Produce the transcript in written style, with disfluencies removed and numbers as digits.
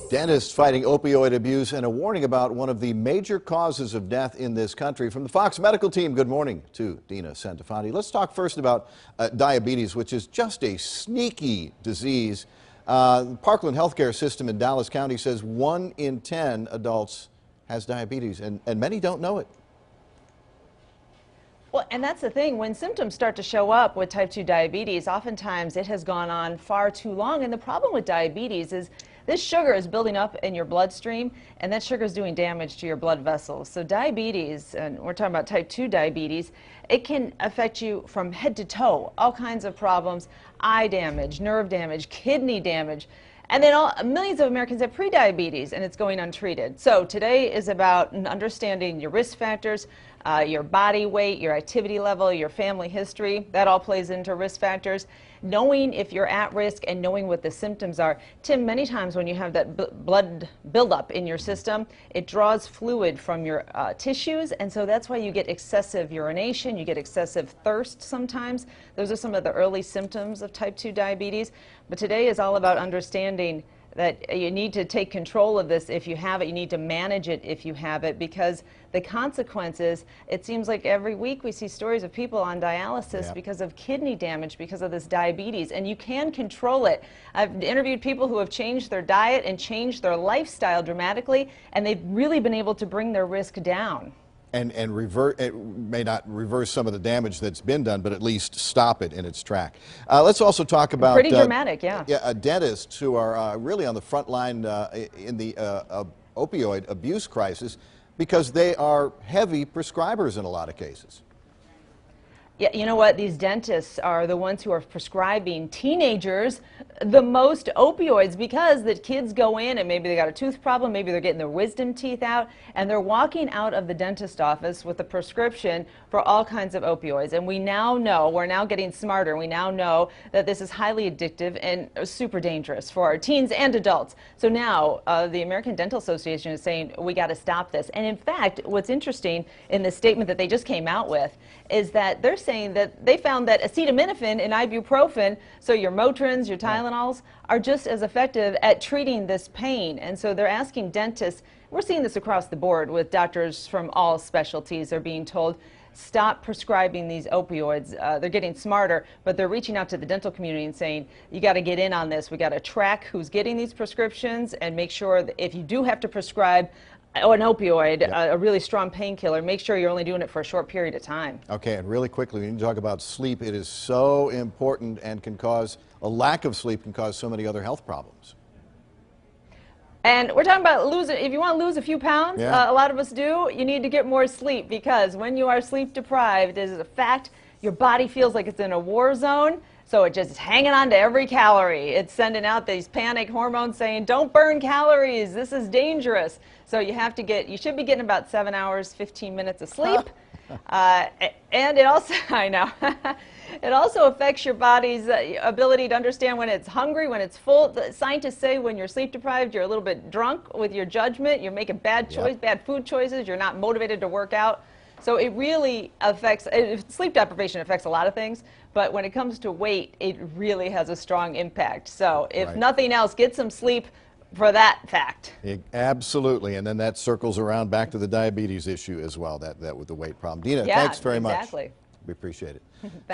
Dentists fighting opioid abuse and a warning about one of the major causes of death in this country. From the Fox Medical Team, good morning to Dina Santafanti. Let's talk first about diabetes, which is just a sneaky disease. The Parkland Healthcare System in Dallas County says 1 in 10 adults has diabetes, and many don't know it. Well, and that's the thing. When symptoms start to show up with type 2 diabetes, oftentimes it has gone on far too long. And the problem with diabetes is this sugar is building up in your bloodstream, and that sugar is doing damage to your blood vessels. So diabetes, and we're talking about type 2 diabetes, it can affect you from head to toe, all kinds of problems, eye damage, nerve damage, kidney damage. And then millions of Americans have prediabetes, and it's going untreated. So today is about understanding your risk factors, your body weight, your activity level, your family history. That all plays into risk factors. Knowing if you're at risk and knowing what the symptoms are. Tim, many times when you have that blood buildup in your system, it draws fluid from your tissues, and so that's why you get excessive urination, you get excessive thirst sometimes. Those are some of the early symptoms of type 2 diabetes. But today is all about understanding that you need to take control of this if you have it. You need to manage it if you have it, because the consequences, it seems like every week we see stories of people on dialysis because of kidney damage, because of this diabetes, and you can control it. I've interviewed people who have changed their diet and changed their lifestyle dramatically, and they've really been able to bring their risk down. And it may not reverse some of the damage that's been done, but at least stop it in its track. Let's also talk about pretty dramatic, dentists who are really on the front line in the opioid abuse crisis, because they are heavy prescribers in a lot of cases. Yeah, you know what? These dentists are the ones who are prescribing teenagers the most opioids, because the kids go in and maybe they got a tooth problem, maybe they're getting their wisdom teeth out, and they're walking out of the dentist office with a prescription for all kinds of opioids. And we now know, we're now getting smarter, we now know that this is highly addictive and super dangerous for our teens and adults. So now the American Dental Association is saying we got to stop this. And in fact, what's interesting in the statement that they just came out with is that they're saying that they found that acetaminophen and ibuprofen, so your Motrins, your Tylenols, are just as effective at treating this pain. And so they're asking dentists, we're seeing this across the board with doctors from all specialties, they're being told, stop prescribing these opioids. They're getting smarter, but they're reaching out to the dental community and saying, you got to get in on this. We got to track who's getting these prescriptions and make sure that if you do have to prescribe an opioid, a really strong painkiller, make sure you're only doing it for a short period of time. Okay, and really quickly, we need to talk about sleep. It is so important, and can cause, a lack of sleep can cause so many other health problems. And we're talking about losing, if you want to lose a few pounds, a lot of us do, you need to get more sleep, because when you are sleep deprived, it is a fact, your body feels like it's in a war zone. So it's just hanging on to every calorie. It's sending out these panic hormones saying, don't burn calories, this is dangerous. So you have to get, you should be getting about 7 hours, 15 minutes of sleep. And it also, I know, it also affects your body's ability to understand when it's hungry, when it's full. The scientists say when you're sleep deprived, you're a little bit drunk with your judgment, you're making bad food choices, you're not motivated to work out. So it really affects, sleep deprivation affects a lot of things, but when it comes to weight, it really has a strong impact. So if nothing else, get some sleep for that fact. Absolutely, and then that circles around back to the diabetes issue as well, that with the weight problem. Dina, thanks very much. Exactly. We appreciate it.